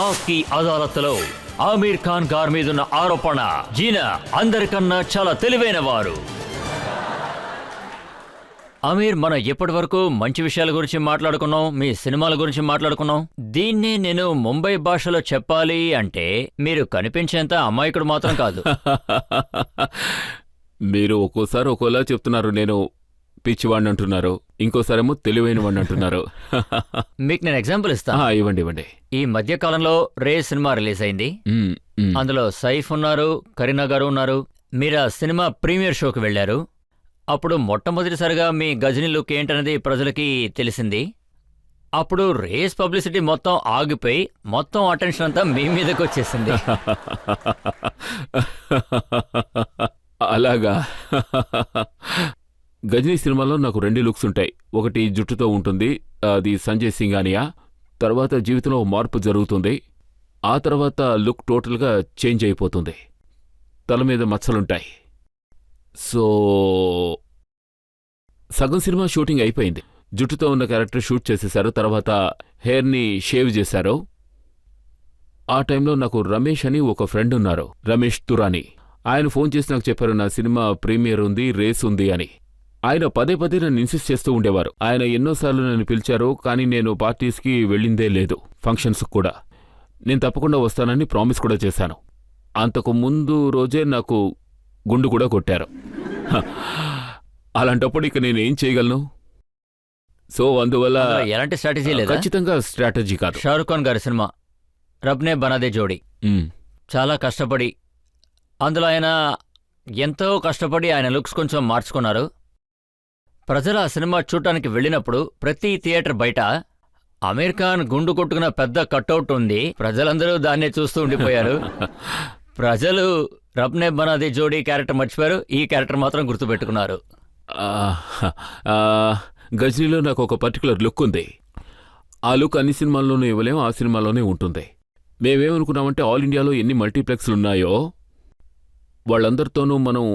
ఆప్కి అదాలత్లో ఆమీర్ ఖాన్ గారి మీదున్న ఆరోపణ ఈయన అందరికన్నా చాలా తెలివైన వారు. ఆమీర్, మనం ఇప్పటి వరకు మంచి విషయాల గురించి మాట్లాడుకున్నాం, మీ సినిమాల గురించి మాట్లాడుకున్నాం. దీన్ని నేను ముంబై భాషలో చెప్పాలి అంటే మీరు కనిపించేంత అమాయకుడు మాత్రం కాదు. మీరు ఒక్కోసారి ఒక్కోలా చెప్తున్నారు. నేను పిచ్చివాడిని అంటున్నారు, ఇంకోసారేమో తెలివైన వాడిని అంటున్నారు. మీకు నేను ఎగ్జాంపుల్ ఇస్తాను. ఇవ్వండి ఇవ్వండి. ఈ మధ్య కాలంలో రే సినిమా రిలీజ్ అయింది. అందులో సైఫ్ ఉన్నారు, కరీనా గారు ఉన్నారు. మీరు ఆ సినిమా ప్రీమియర్ షోకి వెళ్లారు. అప్పుడు మొట్టమొదటిసారిగా మీ గజనీ లుక్ ఏంటనేది ప్రజలకి తెలిసింది. అప్పుడు రేస్ పబ్లిసిటీ మొత్తం ఆగిపోయి మొత్తం అటెన్షన్ అంతా మీ మీదకి వచ్చేసింది. అలాగా? గజనీ సినిమాలో నాకు 2 లుక్స్ ఉంటాయి. ఒకటి జుట్టుతో ఉంటుంది, అది సంజయ్ సింఘానియా. తర్వాత జీవితంలో మార్పు జరుగుతుంది. ఆ తర్వాత లుక్ టోటల్గా చేంజ్ అయిపోతుంది. తల మీద మచ్చలుంటాయి. సో సగం సినిమా షూటింగ్ అయిపోయింది. జుట్టుతో ఉన్న క్యారెక్టర్ షూట్ చేసేశారు. తర్వాత హెయిర్ని షేవ్ చేశారు. ఆ టైంలో నాకు రమేష్ అని ఒక ఫ్రెండ్ ఉన్నారు, రమేష్ తురాని. ఆయన ఫోన్ చేసి నాకు చెప్పారు, నా సినిమా ప్రీమియర్ ఉంది, రేస్ ఉంది అని. ఆయన పదే పదే నన్ను ఇన్సిస్ట్ చేస్తూ ఉండేవారు. ఆయన ఎన్నోసార్లు నన్ను పిలిచారు, కానీ నేను పార్టీస్కి వెళ్ళిందే లేదు, ఫంక్షన్స్కి కూడా. నేను తప్పకుండా వస్తానని ప్రామిస్ కూడా చేశాను. అంతకు ముందు రోజే నాకు గుండు కూడా కొట్టారు. అలాంటప్పుడు ఇక నేనేం చేయగలను? సో అందువల్ల ఎలాంటి స్ట్రాటజీ లేదు. ఖచ్చితంగా స్ట్రాటజీ కాదు. షారుఖ్ ఖాన్ గారి సినిమా రబ్నే బనాదే జోడీ చాలా కష్టపడి, అందులో ఆయన ఎంతో కష్టపడి ఆయన లుక్స్ కొంచెం మార్చుకున్నారు. ప్రజలు ఆ సినిమా చూడటానికి వెళ్ళినప్పుడు ప్రతి థియేటర్ బయట ఆమీర్ ఖాన్ గుండు కొట్టుకున్న పెద్ద కట్అవుట్ ఉంది. ప్రజలందరూ దాన్నే చూస్తూ ఉండిపోయారు. ప్రజలు రబ్నే బనాదే జోడీ క్యారెక్టర్ మర్చిపోయారు, ఈ క్యారెక్టర్ మాత్రం గుర్తుపెట్టుకున్నారు. గజనీలో నాకు ఒక పర్టికులర్ లుక్ ఉంది. ఆ లుక్ అన్ని సినిమాల్లోనూ ఇవ్వలేము, ఆ సినిమాలోనే ఉంటుంది. మేమేమనుకున్నామంటే ఆల్ ఇండియాలో ఎన్ని మల్టీప్లెక్స్లున్నాయో వాళ్ళందరితోనూ మనం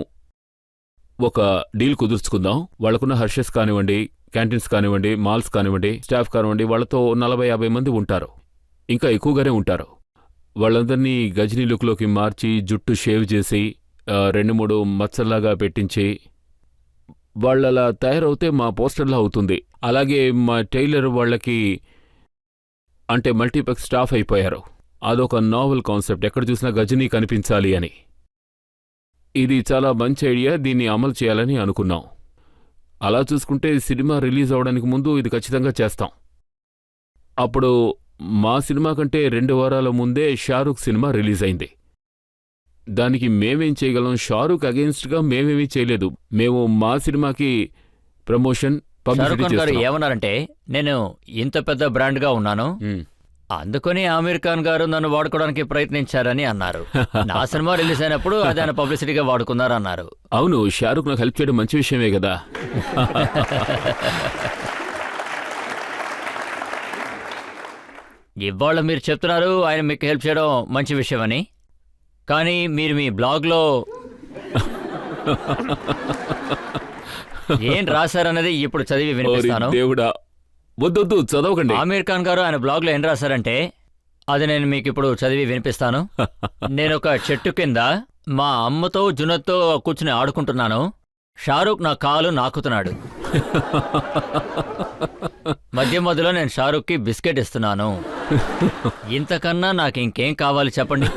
ఒక డీల్ కుదుర్చుకుందాం. వాళ్ళకున్న హర్షెస్ కానివ్వండి, క్యాంటీన్స్ కానివ్వండి, మాల్స్ కానివ్వండి, స్టాఫ్ కానివ్వండి, వాళ్ళతో 40-50 మంది ఉంటారు, ఇంకా ఎక్కువగానే ఉంటారు. వాళ్ళందరినీ గజనీ లుక్లోకి మార్చి, జుట్టు షేవ్ చేసి, 2-3 మచ్చల్లాగా పెట్టించి, వాళ్ళలా తయారవుతే మా పోస్టర్లా అవుతుంది. అలాగే మా టైలర్ వాళ్ళకి అంటే మల్టీప్లెక్స్ స్టాఫ్ అయిపోయారు. అదొక నావెల్ కాన్సెప్ట్, ఎక్కడ చూసినా గజనీ కనిపించాలి అని. ఇది చాలా మంచి ఐడియా, దీన్ని అమలు చేయాలని అనుకున్నాం. అలా చూసుకుంటే సినిమా రిలీజ్ అవడానికి ముందు ఇది ఖచ్చితంగా చేస్తాం. అప్పుడు మా సినిమా కంటే 2 వారాల ముందే షారూఖ్ సినిమా రిలీజ్ అయింది. దానికి మేమేం చేయగలం? షారూఖ్ అగెయిన్స్ట్గా మేమేమీ చేయలేదు. మేము మా సినిమాకి ప్రమోషన్, షారూఖ్ ఖాన్ గారు ఏమన్నారంటే, నేను ఇంత పెద్ద బ్రాండ్గా ఉన్నాను, అందుకని ఆమీర్ ఖాన్ గారు నన్ను వాడుకోవడానికి ప్రయత్నించారని అన్నారు. నా సినిమా రిలీజ్ అయినప్పుడు అది ఆయన పబ్లిసిటీగా వాడుకున్నారన్నారు. అవును, షారూఖ్ నాకు హెల్ప్ చేయడం మంచి విషయమే కదా. ఇవాళ మీరు చెప్తున్నారు ఆయన మీకు హెల్ప్ చేయడం మంచి విషయమని, కానీ మీరు మీ బ్లాగ్లో ఏం రాశారన్నది ఇప్పుడు చదివి వినిపిస్తాను. దేవుడా, వద్దొద్దు చదవకండి. ఆమీర్ ఖాన్ గారు ఆయన బ్లాగ్లో ఏం రాశారంటే అది నేను మీకు ఇప్పుడు చదివి వినిపిస్తాను. నేను ఒక చెట్టు కింద మా అమ్మతో జునత్తో కూర్చుని ఆడుకుంటున్నాను. షారూఖ్ నా కాలు నాకుతున్నాడు. మధ్య మధ్యలో నేను షారూఖ్కి బిస్కెట్ ఇస్తున్నాను. ఇంతకన్నా నాకు ఇంకేం కావాలి చెప్పండి?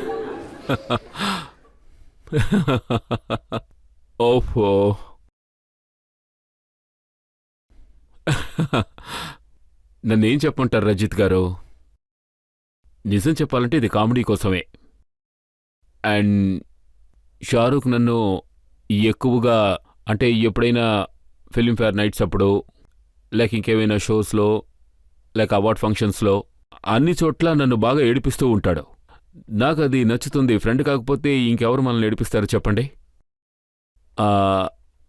ఓహో, నన్నేం చెప్పమంటారు రజిత్ గారు? నిజం చెప్పాలంటే ఇది కామెడీ కోసమే. అండ్ షారూఖ్ నన్ను ఎక్కువగా అంటే ఎప్పుడైనా ఫిల్మ్ఫేర్ నైట్స్ అప్పుడు, లేక ఇంకేమైనా షోస్లో, లేక అవార్డ్ ఫంక్షన్స్లో, అన్ని చోట్ల నన్ను బాగా ఏడిపిస్తూ ఉంటాడు. నాకు అది నచ్చుతుంది. ఫ్రెండ్ కాకపోతే ఇంకెవరు మనల్ని ఏడిపిస్తారు చెప్పండి?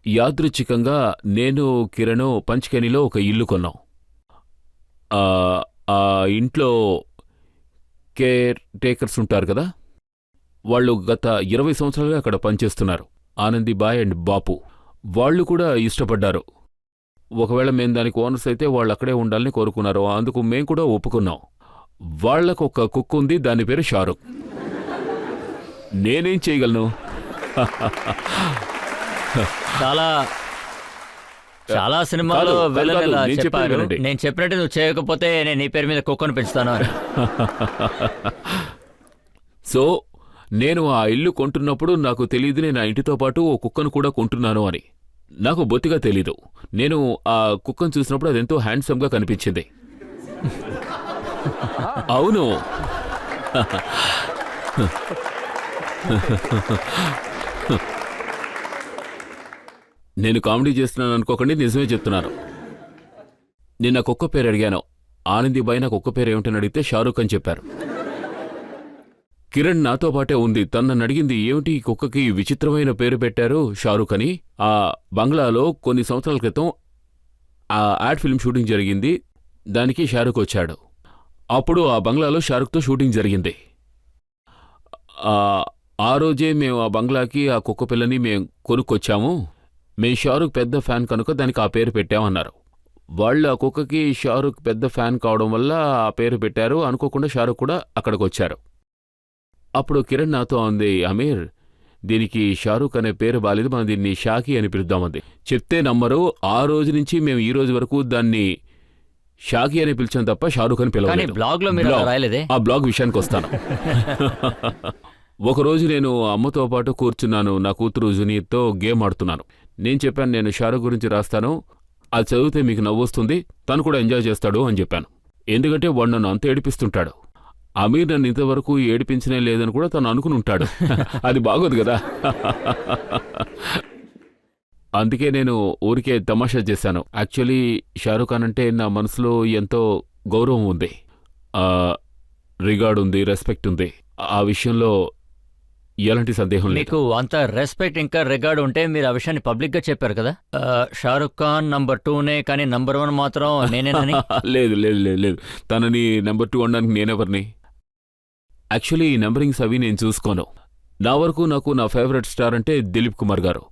యాదృచ్ఛికంగా నేను కిరణ్ పంచ్కెనీలో ఒక ఇల్లు కొన్నాం. ఆ ఇంట్లో కేర్ టేకర్స్ ఉంటారు కదా, వాళ్ళు గత 20 సంవత్సరాలుగా అక్కడ పనిచేస్తున్నారు. ఆనందిబాయ్ అండ్ బాపు వాళ్ళు కూడా ఇష్టపడ్డారు. ఒకవేళ మేం దానికి ఓనర్స్ అయితే వాళ్ళు అక్కడే ఉండాలని కోరుకున్నారు. అందుకు మేం కూడా ఒప్పుకున్నాం. వాళ్లకు ఒక కుక్క ఉంది, దాని పేరు షారుఖ్. నేనేం చేయగలను? చాలా చాలా సినిమాలో కాదు, విలన్ కాదు, ఇలా నేను చెప్పేది చెప్పారు. వినండి. నేను చెప్పినట్టు నువ్వు చేయకపోతే నేను నీ పేరు మీద కుక్కను పెంచుతాను అని. సో నేను ఆ ఇల్లు కొంటున్నప్పుడు నాకు తెలియదు నేను ఆ ఇంటితో పాటు ఓ కుక్కను కూడా కొంటున్నాను అని. నాకు బొత్తిగా తెలీదు. నేను ఆ కుక్కను చూసినప్పుడు అదెంతో హ్యాండ్సమ్గా కనిపించింది. అవును. నేను కామెడీ చేస్తున్నాను అనుకోకండి, నిజమే చెప్తున్నాను. నిన్న కుక్క పేరు అడిగాను. ఆనందీబాయి నా కుక్క పేరు ఏమిటని అడిగితే షారూఖ్ అని చెప్పారు. కిరణ్ నాతో పాటే ఉంది. తను నన్ను అడిగింది, ఏమిటి ఈ కుక్కకి విచిత్రమైన పేరు పెట్టారు షారూఖ్ అని. ఆ బంగ్లాలో కొన్ని సంవత్సరాల క్రితం ఆ యాడ్ ఫిల్మ్ షూటింగ్ జరిగింది. దానికి షారూఖ్ వచ్చాడు. అప్పుడు ఆ బంగ్లాలో షారూఖ్తో షూటింగ్ జరిగింది. ఆ రోజే మేము ఆ బంగ్లాకి ఆ కుక్క పిల్లని మేము కొనుక్కొచ్చాము. మేము షారూఖ్ పెద్ద ఫ్యాన్ కనుక దానికి ఆ పేరు పెట్టామన్నారు. వాళ్ళు ఆ కుక్కకి షారూఖ్ పెద్ద ఫ్యాన్ కావడం వల్ల ఆ పేరు పెట్టారు. అనుకోకుండా షారూఖ్ కూడా అక్కడికి వచ్చారు. అప్పుడు కిరణ్ నాతో అంది, అమీర్ దీనికి షారూఖ్ అనే పేరు బాలేదు, మనం దీన్ని షాకీ అని పిలుద్దామంది. చెప్తే నమ్మరు, ఆ రోజు నుంచి మేము ఈ రోజు వరకు దాన్ని షాకీ అని పిలిచాం తప్ప షారూఖ్ అని కానీ పిలవలేదు. బ్లాగ్ లో మీరు అలా రాయలేదే. ఆ బ్లాగ్ విషయానికి వస్తాను. ఒకరోజు నేను అమ్మతో పాటు కూర్చున్నాను. నా కూతురు జునీర్తో గేమ్ ఆడుతున్నాను. నేను చెప్పాను, నేను షారూఖ్ గురించి రాస్తాను, అది చదివితే మీకు నవ్వొస్తుంది, తను కూడా ఎంజాయ్ చేస్తాడు అని చెప్పాను. ఎందుకంటే వాడు నన్ను అంత ఏడిపిస్తుంటాడు. అమీర్ నన్ను ఇంతవరకు ఏడిపించనే లేదని కూడా తను అనుకుని ఉంటాడు. అది బాగోదు కదా. అందుకే నేను ఊరికే తమాషా చేశాను. యాక్చువల్లీ షారూఖ్ ఖాన్ అంటే నా మనసులో ఎంతో గౌరవం ఉంది, రిగార్డ్ ఉంది, రెస్పెక్ట్ ఉంది. ఆ విషయంలో ఎలాంటి సందేహం లేదు. మీకు అంత రెస్పెక్ట్ ఇంకా రిగార్డ్ ఉంటే మీరు ఆ విషయాన్ని పబ్లిక్ గా చెప్పారు కదా. షారుఖ్ ఖాన్ నంబర్ 2నే, కానీ నంబర్ 1 మాత్రం నేనేనని. లేదు లేదు లేదు లేదు, తనని నెంబర్ 2 అనడానికి నేనెవరిని? యాక్చువల్లీ ఈ నెంబరింగ్స్ అవి నేను చూసుకోను. నా వరకు నాకు నా ఫేవరెట్ స్టార్ అంటే దిలీప్ కుమార్ గారు,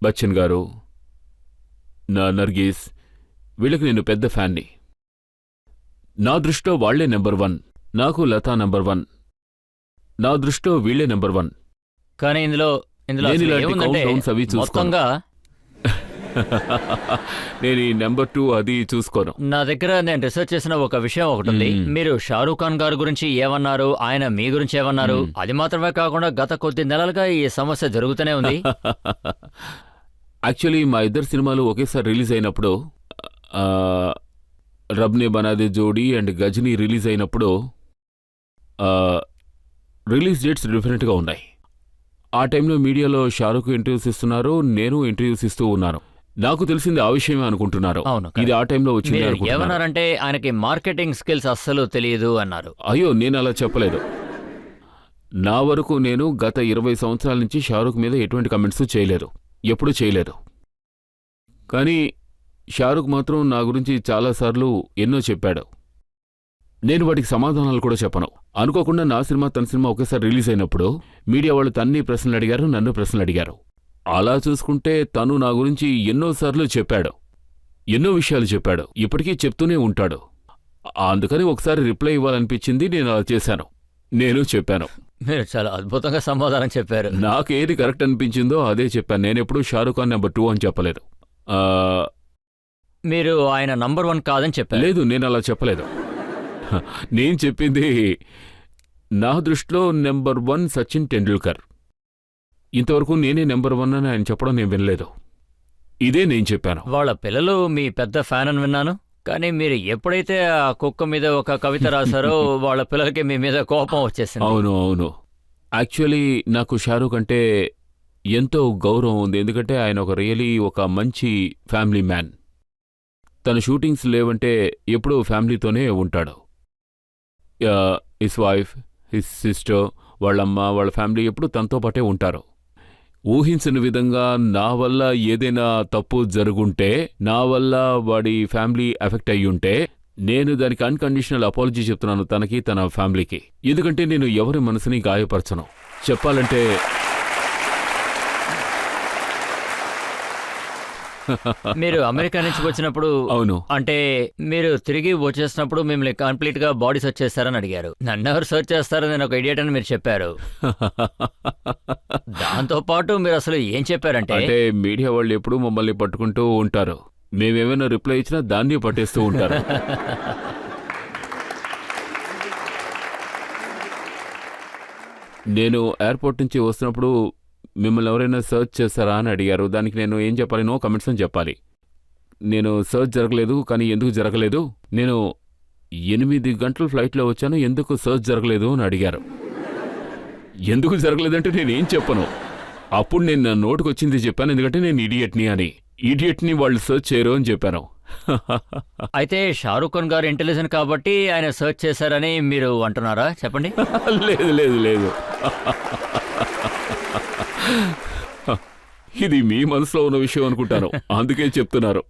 బచ్చన్ గారు, నా నర్గీస్, వీళ్ళకి నేను పెద్ద ఫ్యాన్ని. నా దృష్టిలో వాళ్లే నెంబర్ 1. నాకు లతా నెంబర్ 1. నా దృష్టిలో వీళ్లే నెంబర్ 1. కానీ ఇందులో నేను అసలు ఇలాంటి ఏముందంటే కౌంట్ అవి చూసుకోను. మొత్తంగా నేను ఈ నెంబర్ 2 అది చూసుకోను. నా దగ్గర నేను రీసెర్చ్ చేసిన ఒక విషయం ఒకటి ఉంది. మీరు షారూఖ్ ఖాన్ గారి గురించి ఏమన్నారు, ఆయన మీ గురించి ఏమన్నారు, అది మాత్రమే కాకుండా గత కొద్ది నెలలుగా ఈ సమస్య జరుగుతూనే ఉంది. యాక్చువల్లీ మా ఇద్దరు సినిమాలు ఒకేసారి రిలీజ్ అయినప్పుడు, రబ్నే బనాదే జోడీ అండ్ గజనీ రిలీజ్ అయినప్పుడు రిలీజ్ డేట్స్ డిఫరెంట్గా ఉన్నాయి. ఆ టైంలో మీడియాలో షారూఖ్ ఇంటర్వ్యూస్ ఇస్తున్నారు, నేను ఇంటర్వ్యూస్ ఇస్తూ ఉన్నాను. నాకు తెలిసింది ఆ విషయమే అనుకుంటున్నారు. అవును, ఇది ఆ టైంలో వచ్చింది మీరు అనుకుంటున్నారు. ఏమన్నారంటే ఆయనకి మార్కెటింగ్ స్కిల్స్ అస్సలు తెలియదు అన్నారు. అయ్యో, నేను అలా చెప్పలేదు. నా వరకు నేను గత 20 సంవత్సరాల నుంచి షారూఖ్ మీద ఎటువంటి కమెంట్స్ చేయలేదు, ఎప్పుడూ చేయలేదు. కానీ షారూఖ్ మాత్రం నా గురించి చాలాసార్లు ఎన్నో చెప్పాడు. నేను వాటికి సమాధానాలు కూడా చెప్పను. అనుకోకుండా నా సినిమా తన సినిమా ఒకేసారి రిలీజ్ అయినప్పుడు మీడియా వాళ్ళు తన్ని ప్రశ్నలు అడిగారు, నన్ను ప్రశ్నలు అడిగారు. అలా చూసుకుంటే తను నా గురించి ఎన్నోసార్లు చెప్పాడు, ఎన్నో విషయాలు చెప్పాడు, ఇప్పటికీ చెప్తూనే ఉంటాడు. అందుకని ఒకసారి రిప్లై ఇవ్వాలనిపించింది, నేను అలా చేశాను. నేను చెప్పాను. మీరు చాలా అద్భుతంగా సమాధానం చెప్పారు. నాకు ఏది కరెక్ట్ అనిపించిందో అదే చెప్పాను. నేనెప్పుడు షారూఖ్ ఖాన్ నెంబర్ 2 అని చెప్పలేదు. మీరు ఆయన నంబర్ 1 కాదని చెప్పారు. లేదు, నేను అలా చెప్పలేదు. నేను చెప్పింది నా దృష్టిలో నెంబర్ 1 సచిన్ టెండూల్కర్. ఇంతవరకు నేనే నెంబర్ 1 అని ఆయన చెప్పడం నేను వినలేదు. ఇదే నేను చెప్పాను. వాళ్ళ పిల్లలు మీ పెద్ద ఫ్యాన్ అని విన్నాను. కానీ మీరు ఎప్పుడైతే ఆ కుక్క మీద ఒక కవిత రాశారో వాళ్ళ పిల్లలకి మీ మీద కోపం వచ్చేసింది. అవును అవును. యాక్చువల్లీ నాకు షారూఖ్ అంటే ఎంతో గౌరవం ఉంది. ఎందుకంటే ఆయన ఒక మంచి ఫ్యామిలీ మ్యాన్. తన షూటింగ్స్ లేవంటే ఎప్పుడూ ఫ్యామిలీతోనే ఉంటాడు. హిస్ వైఫ్, హిస్ సిస్టర్, వాళ్ళమ్మ, వాళ్ళ ఫ్యామిలీ ఎప్పుడు తనతో పాటే ఉంటారు. ఊహించని విధంగా నా వల్ల ఏదైనా తప్పు జరుగుంటే, నా వల్ల వాడి ఫ్యామిలీ ఎఫెక్ట్ అయ్యుంటే, నేను దానికి అన్కండిషనల్ అపాలజీ చెప్తున్నాను తనకి, తన ఫ్యామిలీకి. ఎందుకంటే నేను ఎవరి మనసుని గాయపరచను. చెప్పాలంటే మీరు అమెరికా నుంచి వచ్చినప్పుడు అవును. అంటే మీరు తిరిగి వచ్చేసినప్పుడు మిమ్మల్ని కంప్లీట్ గా బాడీ సర్చ్ చేస్తారని అడిగారు. నన్ను ఎవరు సర్చ్ చేస్తారని నేను ఒక ఇడియట్ అని మీరు చెప్పారు. దాంతో పాటు మీరు అసలు ఏం చెప్పారంటే అంటే మీడియా వాళ్ళు ఎప్పుడూ మమ్మల్ని పట్టుకుంటూ ఉంటారు. మేమేమైనా రిప్లై ఇచ్చినా దాన్ని పట్టేస్తూ ఉంటారు. నేను ఎయిర్పోర్ట్ నుంచి వస్తున్నప్పుడు మిమ్మల్ని ఎవరైనా సర్చ్ చేస్తారా అని అడిగారు. దానికి నేను ఏం చెప్పాలి? నో కమెంట్స్ అని చెప్పాలి. నేను సర్చ్ జరగలేదు. కానీ ఎందుకు జరగలేదు? నేను 8 గంటల ఫ్లైట్లో వచ్చాను, ఎందుకు సర్చ్ జరగలేదు అని అడిగారు. ఎందుకు జరగలేదంటే నేనేం చెప్పను. అప్పుడు నేను నా నోటికి వచ్చింది చెప్పాను, ఎందుకంటే నేను ఇడియట్ని అని. ఇడియట్ని వాళ్ళు సర్చ్ చేయరు అని చెప్పాను. అయితే షారూఖ్ ఖాన్ గారు ఇంటెలిజెంట్ కాబట్టి ఆయన సర్చ్ చేశారని మీరు అంటున్నారా? చెప్పండి. లేదు లేదు లేదు, ఇది మీ మనసులో ఉన్న విషయం అనుకుంటాను, అందుకే చెప్తున్నారు.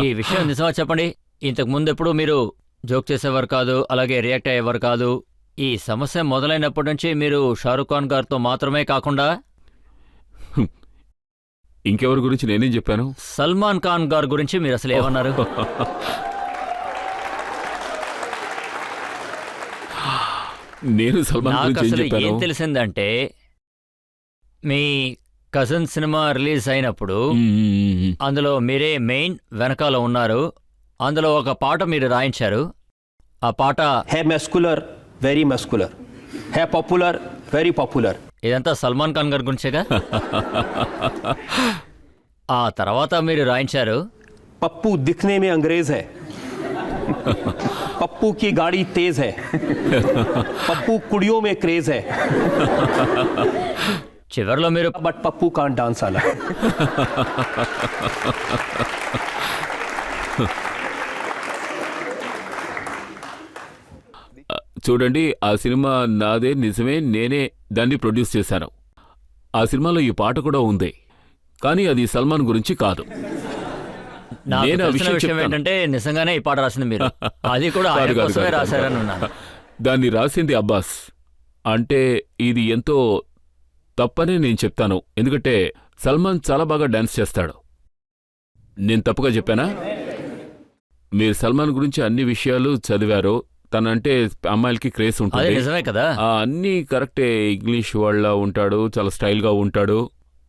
ఈ విషయం నిజమా చెప్పండి. ఇంతకు ముందు ఎప్పుడు మీరు జోక్ చేసేవారు కాదు, అలాగే రియాక్ట్ అయ్యేవారు కాదు. ఈ సమస్య మొదలైనప్పటి నుంచి మీరు షారూఖ్ ఖాన్ గారితో మాత్రమే కాకుండా ఇంకెవరి గురించి నేనేం చెప్పాను? సల్మాన్ ఖాన్ గారి గురించి మీరు అసలు ఏమన్నారు? నేను సల్మాన్ నాకు గురించి ఏం అసలు చెప్పాను? ఏం తెలిసిందంటే మీ కజిన్ సినిమా రిలీజ్ అయినప్పుడు అందులో మీరే మెయిన్ వెనకాల ఉన్నారు. అందులో ఒక పాట మీరు రాయించారు. ఆ పాట है मस्कुलर वेरी मस्कुलर, है पॉपुलर वेरी पॉपुलर. ఇదంతా సల్మాన్ ఖాన్ గారి గురించేగా. ఆ తర్వాత మీరు రాయించారు पप्पू दिखने में अंग्रेज है, पप्पू की गाड़ी तेज है, पप्पू कुड़ियों में क्रेज है, చివరిలో మీరు बट पप्पू कांट डांस आला. చూడండి, ఆ సినిమా నాదే, నిజమే, నేనే దాన్ని ప్రొడ్యూస్ చేశాను. ఆ సినిమాలో ఈ పాట కూడా ఉంది, కానీ అది సల్మాన్ గురించి కాదు. నాకు నేను ఆ తెలిసిన విషయం విషయం చెప్తాను. ఏంటంటే నిజంగానే ఈ పాట రాసింది మీరు. అది కూడా ఆయన కాదు, కాదు, కోసమే కాదు, రాశారని కాదు. ఉన్నాను. దాన్ని రాసింది అబ్బాస్. అంటే ఇది ఎంతో తప్పనే నేను చెప్తాను, ఎందుకంటే సల్మాన్ చాలా బాగా డాన్స్ చేస్తాడు. నేను తప్పుగా చెప్పానా? మీరు సల్మాన్ గురించి అన్ని విషయాలు చదివారు. తనంటే అమ్మాయిలకి క్రేజ్ అదే ఉంటుంది. నిజమే కదా. అన్నీ కరెక్టే. ఇంగ్లీష్ వాళ్ళ ఉంటాడు, చాలా స్టైల్గా ఉంటాడు,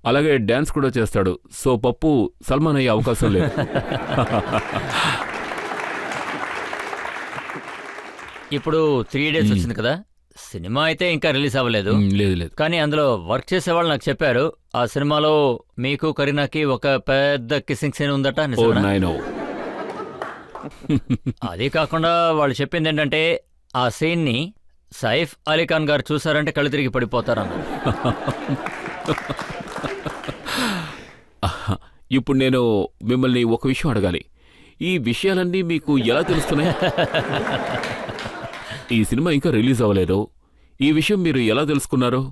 అలాగే డాన్స్ కూడా చేస్తాడు. సో పప్పు సల్మాన్ అయ్యే అవకాశం లేదు. ఇప్పుడు 3 days వచ్చింది కదా. సినిమా అయితే ఇంకా రిలీజ్ అవ్వలేదు. లేదు లేదు. కానీ అందులో వర్క్ చేసేవాళ్ళు నాకు చెప్పారు, ఆ సినిమాలో మీకు కరీనాకి ఒక పెద్ద కిస్సింగ్ సీన్ ఉందట. ఓ నిజమేనా? నాయనో. అది కాకుండా వాళ్ళు చెప్పింది ఏంటంటే ఆ సీన్ ని సైఫ్ అలీ ఖాన్ గారు చూసారంటే కళ్ళు తిరిగి పడిపోతారన్నారు. ఇప్పుడు నేను మిమ్మల్ని ఒక విషయం అడగాలి. ఈ విషయాలన్నీ మీకు ఎలా తెలుస్తున్నాయి? ఈ సినిమా ఇంకా రిలీజ్ అవ్వలేదు. ఈ విషయం మీరు ఎలా తెలుసుకున్నారు?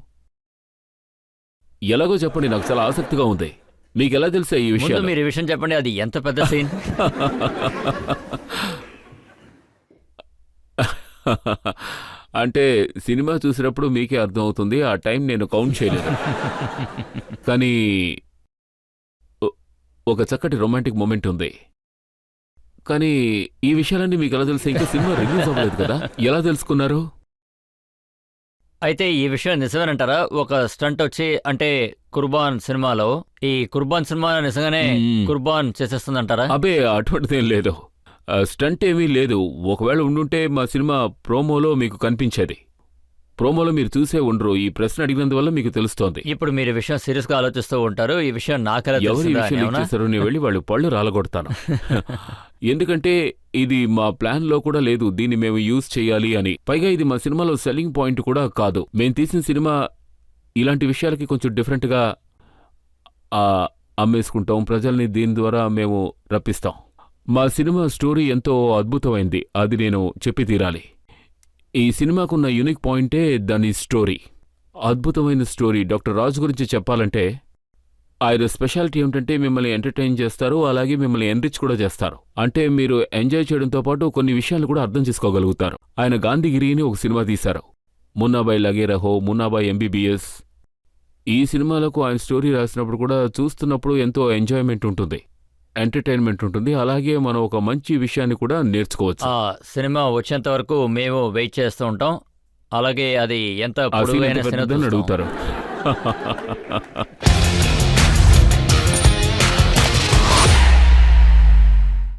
ఎలాగో చెప్పండి, నాకు చాలా ఆసక్తిగా ఉంది. మీకు ఎలా తెలుసా ఈ ముందు విషయం? మీరు ఈ విషయం చెప్పండి, అది ఎంత పెద్ద సీన్? అంటే సినిమా చూసినప్పుడు మీకే అర్థం అవుతుంది. ఆ టైం నేను కౌంట్ చేయలేదు. కానీ ఒక చక్కటి రొమాంటిక్ మూమెంట్ ఉంది. కానీ ఈ విషయాలన్నీ మీకు ఎలా తెలుసా? ఇంకా సినిమా రిలీజ్ అవ్వలేదు కదా, ఎలా తెలుసుకున్నారు? అయితే ఈ విషయం నిజమేనంటారా? ఒక స్టంట్ వచ్చి అంటే కుర్బాన్ సినిమాలో ఈ కుర్బాన్ సినిమా నిజంగానే కుర్బాన్ చేసేస్తుందంటారా? అబే, అటువంటిదేం లేదు. స్టంట్ ఏమీ లేదు. ఒకవేళ ఉండుంటే మా సినిమా ప్రోమోలో మీకు కనిపించేది. ప్రోమోలో మీరు చూసే ఉండరు. ఈ ప్రశ్న అడిగినందువల్ల మీకు తెలుస్తోంది. ఇప్పుడు మీరు ఈ విషయం సీరియస్ గా ఆలోచిస్తూ ఉంటారు. ఈ విషయం నాకెలా ఎవరు ఈ తెలిసిందా విషయం అని, లీక్ అవునా? చేశారో నేను వెళ్ళి వాళ్ళు పళ్ళు రాలగొడతాను. ఎందుకంటే ఇది మా ప్లాన్లో కూడా లేదు, దీన్ని మేము యూజ్ చేయాలి అని. పైగా ఇది మా సినిమాలో సెల్లింగ్ పాయింట్ కూడా కాదు. మేము తీసిన సినిమా ఇలాంటి విషయాలకి కొంచెం డిఫరెంట్గా అమ్మేసుకుంటాం. ప్రజల్ని దీని ద్వారా మేము రప్పిస్తాం. మా సినిమా స్టోరీ ఎంతో అద్భుతమైంది, అది నేను చెప్పి తీరాలి. ఈ సినిమాకున్న యూనిక్ పాయింటే దాని స్టోరీ. అద్భుతమైన స్టోరీ. డాక్టర్ రాజు గురించి చెప్పాలంటే ఆయన స్పెషాలిటీ ఏమిటంటే మిమ్మల్ని ఎంటర్టైన్ చేస్తారు, అలాగే మిమ్మల్ని ఎన్రిచ్ కూడా చేస్తారు. అంటే మీరు ఎంజాయ్ చేయడంతో పాటు కొన్ని విషయాలు కూడా అర్థం చేసుకోగలుగుతారు. ఆయన గాంధీగిరి అని ఒక సినిమా తీశారు. మున్నాబాయ్ లగే రహో, మున్నాబాయ్ MBBS. ఈ సినిమాలకు ఆయన స్టోరీ రాసినప్పుడు కూడా చూస్తున్నప్పుడు ఎంతో ఎంజాయ్మెంట్ ఉంటుంది. ఎంటర్టైన్మెంట్ ఉంటుంది, అలాగే మనం ఒక మంచి విషయాన్ని కూడా నేర్చుకోవచ్చు. ఆ సినిమా వచ్చేంత వరకు మేము వెయిట్ చేస్తూ ఉంటాం. అలాగే అది ఎంత ఆ సీన్ పొడవైన ఎంత సినిమా పెద్దదని చూస్తాం. అడుగుతారు.